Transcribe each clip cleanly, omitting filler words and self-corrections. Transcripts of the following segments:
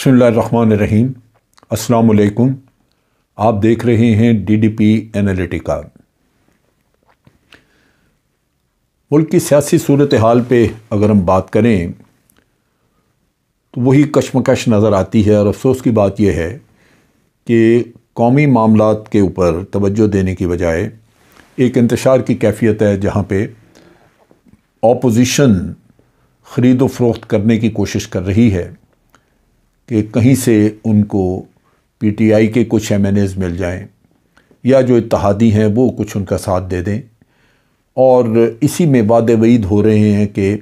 بسم اللہ الرحمن الرحیم۔ السلام علیکم۔ آپ دیکھ رہے ہیں ڈی ڈی پی انالیٹیکا۔ ملک کی سیاسی صورتحال پہ اگر ہم بات کریں تو وہی کشمکش نظر آتی ہے، اور افسوس کی بات یہ ہے کہ قومی معاملات کے اوپر توجہ دینے کی بجائے ایک انتشار کی کیفیت ہے جہاں پہ اپوزیشن خرید و فروخت کرنے کی کوشش کر رہی ہے کہ کہیں سے ان کو پی ٹی آئی کے کچھ ایم این ایز مل جائیں یا جو اتحادی ہیں وہ کچھ ان کا ساتھ دے دیں، اور اسی میں وعدے وعید ہو رہے ہیں کہ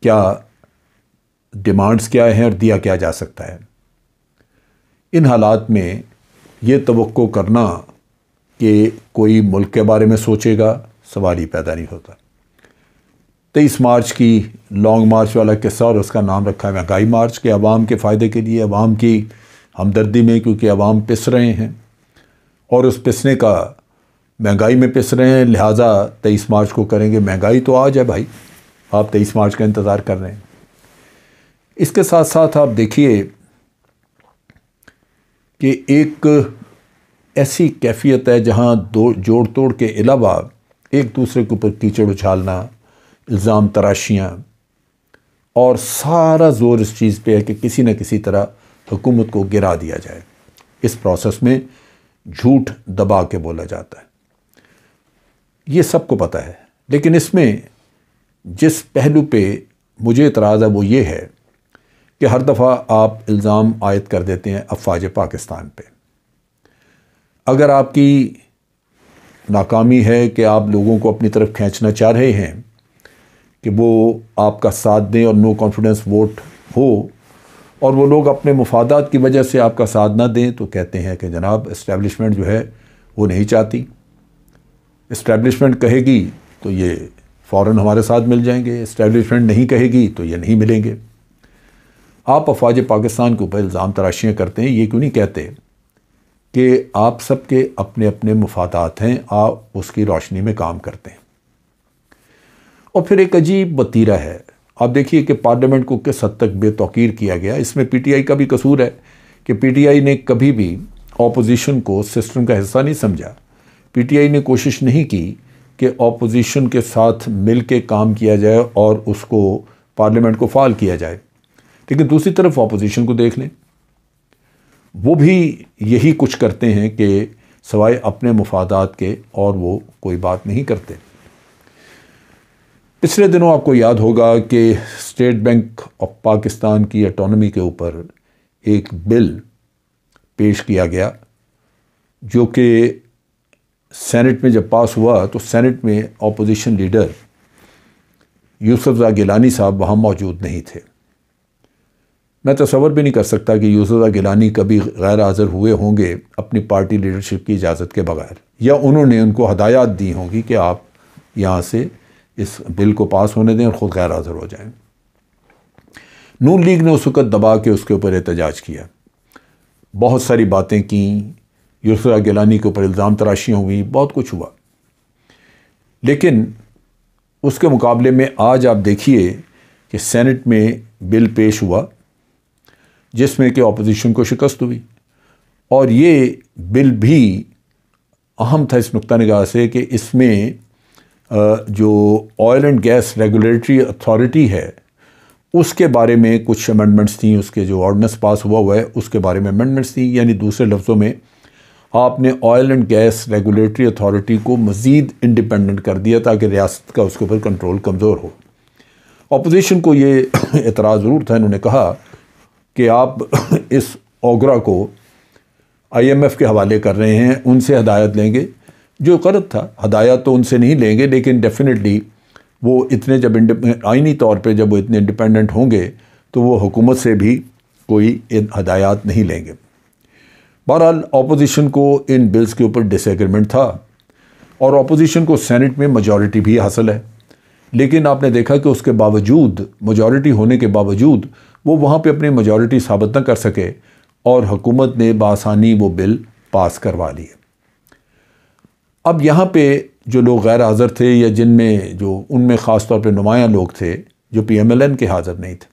کیا ڈیمانڈز کیا ہیں اور دیا کیا جا سکتا ہے۔ ان حالات میں یہ توقع کرنا کہ کوئی ملک کے بارے میں سوچے گا سوال ہی پیدا نہیں ہوتا۔ 23 مارچ کی لانگ مارچ والا قصہ، اور اس کا نام رکھا ہے مہنگائی مارچ، کے عوام کے فائدے کے لیے، عوام کی ہمدردی میں، کیونکہ عوام پس رہے ہیں اور اس پسنے کا مہنگائی میں پس رہے ہیں، لہٰذا 23 مارچ کو کریں گے۔ مہنگائی تو آج ہے بھائی، آپ 23 مارچ کا انتظار کر رہے ہیں۔ اس کے ساتھ ساتھ آپ دیکھیے کہ ایک ایسی کیفیت ہے جہاں جوڑ توڑ کے علاوہ ایک دوسرے کے اوپر کیچڑ اچھالنا، الزام تراشیاں، اور سارا زور اس چیز پہ ہے کہ کسی نہ کسی طرح حکومت کو گرا دیا جائے۔ اس پروسیس میں جھوٹ دبا کے بولا جاتا ہے، یہ سب کو پتہ ہے، لیکن اس میں جس پہلو پہ مجھے اعتراض ہے وہ یہ ہے کہ ہر دفعہ آپ الزام عائد کر دیتے ہیں افواج پاکستان پہ۔ اگر آپ کی ناکامی ہے کہ آپ لوگوں کو اپنی طرف کھینچنا چاہ رہے ہیں کہ وہ آپ کا ساتھ دیں اور نو کانفیڈنس ووٹ ہو، اور وہ لوگ اپنے مفادات کی وجہ سے آپ کا ساتھ نہ دیں، تو کہتے ہیں کہ جناب اسٹیبلشمنٹ جو ہے وہ نہیں چاہتی، اسٹیبلشمنٹ کہے گی تو یہ فوراً ہمارے ساتھ مل جائیں گے، اسٹیبلشمنٹ نہیں کہے گی تو یہ نہیں ملیں گے۔ آپ افواج پاکستان کے اوپر الزام تراشیاں کرتے ہیں، یہ کیوں نہیں کہتے کہ آپ سب کے اپنے اپنے مفادات ہیں، آپ اس کی روشنی میں کام کرتے ہیں؟ اور پھر ایک عجیب وتیرہ ہے، آپ دیکھیے کہ پارلیمنٹ کو کس حد تک بے توقیر کیا گیا۔ اس میں پی ٹی آئی کا بھی قصور ہے کہ پی ٹی آئی نے کبھی بھی اپوزیشن کو سسٹم کا حصہ نہیں سمجھا۔ پی ٹی آئی نے کوشش نہیں کی کہ اپوزیشن کے ساتھ مل کے کام کیا جائے اور اس کو پارلیمنٹ کو فعال کیا جائے، لیکن دوسری طرف اپوزیشن کو دیکھ لیں، وہ بھی یہی کچھ کرتے ہیں کہ سوائے اپنے مفادات کے اور وہ کوئی بات نہیں کرتے۔ پچھلے دنوں آپ کو یاد ہوگا کہ اسٹیٹ بینک آف پاکستان کی اٹانومی کے اوپر ایک بل پیش کیا گیا، جو کہ سینٹ میں جب پاس ہوا تو سینٹ میں اپوزیشن لیڈر یوسف رضا گیلانی صاحب وہاں موجود نہیں تھے۔ میں تصور بھی نہیں کر سکتا کہ یوسف رضا گیلانی کبھی غیر حاضر ہوئے ہوں گے اپنی پارٹی لیڈرشپ کی اجازت کے بغیر، یا انہوں نے ان کو ہدایات دی ہوں گی کہ آپ یہاں سے اس بل کو پاس ہونے دیں اور خود غیر حاضر ہو جائیں۔ نون لیگ نے اس وقت دبا کے اس کے اوپر احتجاج کیا، بہت ساری باتیں کیں، یوسف رضا گیلانی کے اوپر الزام تراشیاں ہوئی، بہت کچھ ہوا، لیکن اس کے مقابلے میں آج آپ دیکھیے کہ سینٹ میں بل پیش ہوا جس میں کہ اپوزیشن کو شکست ہوئی، اور یہ بل بھی اہم تھا اس نقطہ نگاہ سے کہ اس میں جو oil and gas regulatory authority ہے اس کے بارے میں کچھ امینڈمنٹس تھیں، اس کے جو آرڈیننس پاس ہوا ہے اس کے بارے میں امینڈمنٹس تھیں، یعنی دوسرے لفظوں میں آپ نے oil and gas regulatory authority کو مزید انڈیپینڈنٹ کر دیا تاکہ ریاست کا اس کے اوپر کنٹرول کمزور ہو۔ اپوزیشن کو یہ اعتراض ضرور تھا، انہوں نے کہا کہ آپ اس اوگرا کو آئی ایم ایف کے حوالے کر رہے ہیں، ان سے ہدایت لیں گے، جو غلط تھا، ہدایت تو ان سے نہیں لیں گے، لیکن ڈیفینیٹلی وہ اتنے جب آئینی طور پہ جب وہ اتنے انڈیپینڈنٹ ہوں گے تو وہ حکومت سے بھی کوئی ہدایات نہیں لیں گے۔ بہرحال اپوزیشن کو ان بلز کے اوپر ڈس ایگریمنٹ تھا، اور اپوزیشن کو سینٹ میں میجورٹی بھی حاصل ہے، لیکن آپ نے دیکھا کہ اس کے باوجود، میجورٹی ہونے کے باوجود، وہ وہاں پہ اپنی میجورٹی ثابت نہ کر سکے، اور حکومت نے بآسانی وہ بل پاس کروا لیے۔ اب یہاں پہ جو لوگ غیر حاضر تھے، یا جن میں ان میں خاص طور پہ نمایاں لوگ تھے جو پی ایم ایل این کے حاضر نہیں تھے،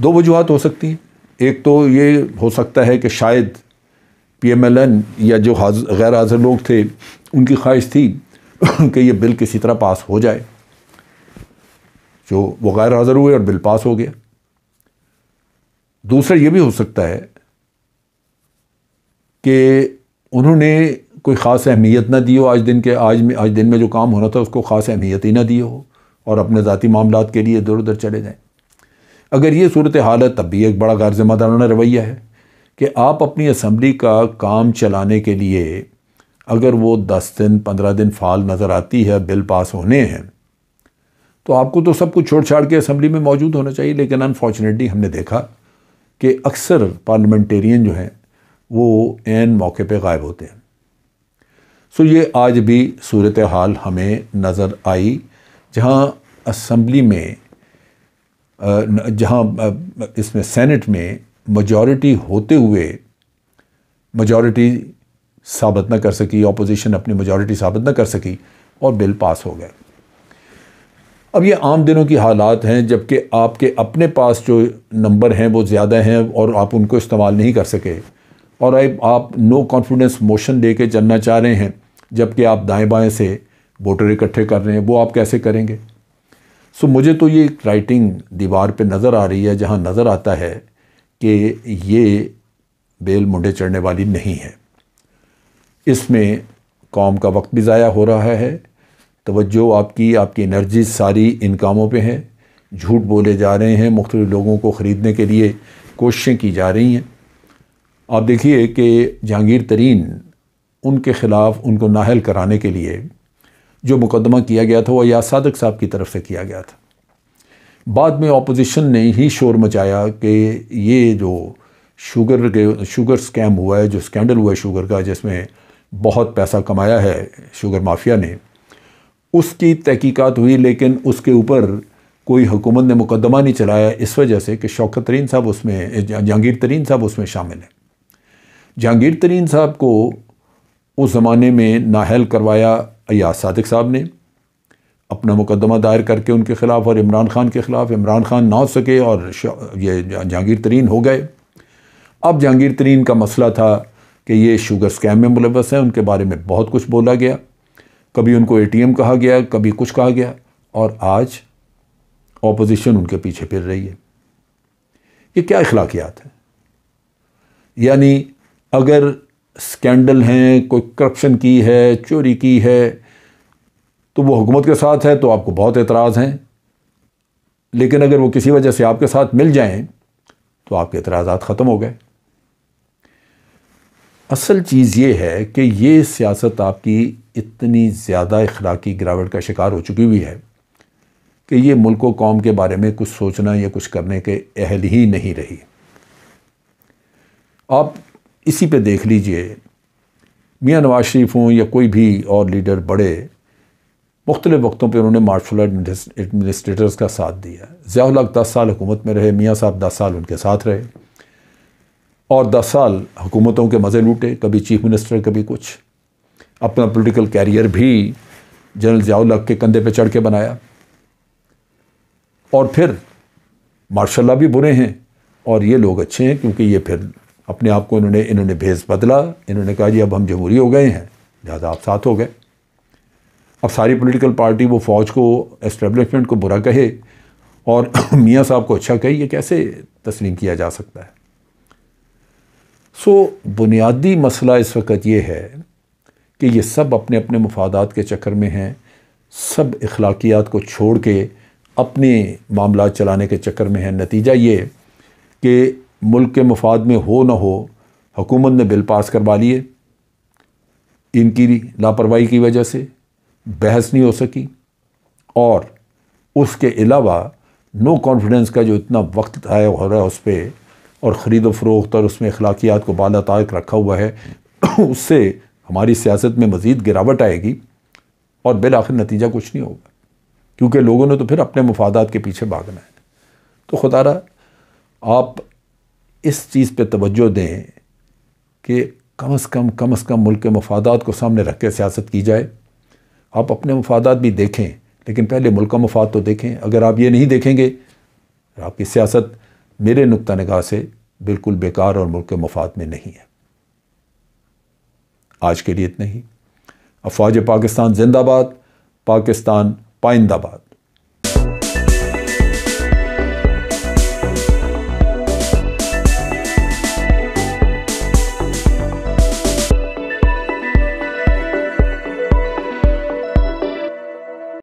دو وجوہات ہو سکتی ہیں. ایک تو یہ ہو سکتا ہے کہ شاید پی ایم ایل این یا جو غیر حاضر لوگ تھے ان کی خواہش تھی کہ یہ بل کسی طرح پاس ہو جائے، جو وہ غیر حاضر ہوئے اور بل پاس ہو گیا. دوسرا یہ بھی ہو سکتا ہے کہ انہوں نے کوئی خاص اہمیت نہ دی ہو، آج دن میں جو کام ہونا تھا اس کو خاص اہمیت ہی نہ دی ہو اور اپنے ذاتی معاملات کے لیے ادھر ادھر چلے جائیں. اگر یہ صورتحال ہے تب بھی ایک بڑا غیر ذمہ دارانہ رویہ ہے کہ آپ اپنی اسمبلی کا کام چلانے کے لیے اگر وہ 10 دن 15 دن فعال نظر آتی ہے، بل پاس ہونے ہیں، تو آپ کو تو سب کچھ چھوڑ چھاڑ کے اسمبلی میں موجود ہونا چاہیے. لیکن انفارچونیٹلی ہم نے دیکھا کہ اکثر پارلیمنٹیرین جو ہیں وہ عین موقع پہ غائب ہوتے ہیں. سو یہ آج بھی صورتحال ہمیں نظر آئی جہاں اسمبلی میں جہاں اس میں سینٹ میں میجورٹی ہوتے ہوئے میجورٹی ثابت نہ کر سکی، اپوزیشن اپنی میجورٹی ثابت نہ کر سکی اور بل پاس ہو گئے. اب یہ عام دنوں کی حالات ہیں جبکہ آپ کے اپنے پاس جو نمبر ہیں وہ زیادہ ہیں اور آپ ان کو استعمال نہیں کر سکے، اور آپ نو کانفیڈنس موشن دے کے چلنا چاہ رہے ہیں جبکہ آپ دائیں بائیں سے ووٹر اکٹھے کر رہے ہیں. وہ آپ کیسے کریں گے؟ سو مجھے تو یہ رائٹنگ دیوار پہ نظر آ رہی ہے جہاں نظر آتا ہے کہ یہ بیل منڈے چڑھنے والی نہیں ہے. اس میں قوم کا وقت بھی ضائع ہو رہا ہے، توجہ آپ کی انرجی ساری ان کاموں پہ ہے، جھوٹ بولے جا رہے ہیں، مختلف لوگوں کو خریدنے کے لیے کوششیں کی جا رہی ہیں. آپ دیکھیے کہ جہانگیر ترین ان کے خلاف ان کو نااہل کرانے کے لیے جو مقدمہ کیا گیا تھا وہ ایاز صادق صاحب کی طرف سے کیا گیا تھا. بعد میں اپوزیشن نے ہی شور مچایا کہ یہ جو شوگر سکیم ہوا ہے، جو سکینڈل ہوا ہے شوگر کا، جس میں بہت پیسہ کمایا ہے شوگر مافیا نے، اس کی تحقیقات ہوئی لیکن اس کے اوپر کوئی حکومت نے مقدمہ نہیں چلایا، اس وجہ سے کہ شوکت ترین صاحب اس میں جہانگیر ترین صاحب اس میں شامل ہیں. جہانگیر ترین صاحب کو اس زمانے میں نااہل کروایا ایاز صادق صاحب نے اپنا مقدمہ دائر کر کے ان کے خلاف، اور عمران خان کے خلاف. عمران خان نہ ہو سکے اور یہ جہانگیر ترین ہو گئے. اب جہانگیر ترین کا مسئلہ تھا کہ یہ شوگر سکیم میں ملوث ہیں، ان کے بارے میں بہت کچھ بولا گیا، کبھی ان کو اے ٹی ایم کہا گیا، کبھی کچھ کہا گیا، اور آج اپوزیشن ان کے پیچھے پھر رہی ہے. یہ کیا اخلاقیات ہیں؟ یعنی اگر سکینڈل ہیں، کوئی کرپشن کی ہے، چوری کی ہے، تو وہ حکومت کے ساتھ ہے تو آپ کو بہت اعتراض ہیں، لیکن اگر وہ کسی وجہ سے آپ کے ساتھ مل جائیں تو آپ کے اعتراضات ختم ہو گئے. اصل چیز یہ ہے کہ یہ سیاست آپ کی اتنی زیادہ اخلاقی گراوٹ کا شکار ہو چکی ہوئی ہے کہ یہ ملک و قوم کے بارے میں کچھ سوچنا یا کچھ کرنے کے اہل ہی نہیں رہی. آپ اسی پہ دیکھ لیجئے، میاں نواز شریف ہوں یا کوئی بھی اور لیڈر بڑے، مختلف وقتوں پہ انہوں نے مارشل ایڈمنسٹریٹرز کا ساتھ دیا. ضیاء الحق 10 سال حکومت میں رہے، میاں صاحب 10 سال ان کے ساتھ رہے اور 10 سال حکومتوں کے مزے لوٹے، کبھی چیف منسٹر کبھی کچھ. اپنا پولیٹیکل کیریئر بھی جنرل ضیاء الحق کے کندھے پہ چڑھ کے بنایا. اور پھر ماشاء اللہ بھی برے ہیں اور یہ لوگ اچھے ہیں کیونکہ یہ پھر اپنے آپ کو انہوں نے بھیس بدلا. انہوں نے کہا جی اب ہم جمہوری ہو گئے ہیں، لہٰذا آپ ساتھ ہو گئے. اب ساری پولیٹیکل پارٹی وہ فوج کو، اسٹیبلشمنٹ کو برا کہے اور میاں صاحب کو اچھا کہے، یہ کیسے تسلیم کیا جا سکتا ہے؟ سو بنیادی مسئلہ اس وقت یہ ہے کہ یہ سب اپنے اپنے مفادات کے چکر میں ہیں، سب اخلاقیات کو چھوڑ کے اپنے معاملات چلانے کے چکر میں ہیں. نتیجہ یہ کہ ملک کے مفاد میں ہو نہ ہو حکومت نے بل پاس کروا لیے، ان کی لاپرواہی کی وجہ سے بحث نہیں ہو سکی، اور اس کے علاوہ نو کانفیڈنس کا جو اتنا وقت ضائع ہو رہا ہے اس پہ، اور خرید و فروخت اور اس میں اخلاقیات کو بالا تاک رکھا ہوا ہے، اس سے ہماری سیاست میں مزید گراوٹ آئے گی اور بالآخر نتیجہ کچھ نہیں ہوگا، کیونکہ لوگوں نے تو پھر اپنے مفادات کے پیچھے بھاگنا ہے. تو خدا را آپ اس چیز پہ توجہ دیں کہ کم از کم ملک کے مفادات کو سامنے رکھ کے سیاست کی جائے. آپ اپنے مفادات بھی دیکھیں لیکن پہلے ملک کا مفاد تو دیکھیں. اگر آپ یہ نہیں دیکھیں گے آپ کی سیاست میرے نقطہ نگاہ سے بالکل بیکار اور ملک کے مفاد میں نہیں ہے۔ آج کے لیے اتنا ہی۔ افواج پاکستان زندہ باد، پاکستان پائندہ باد۔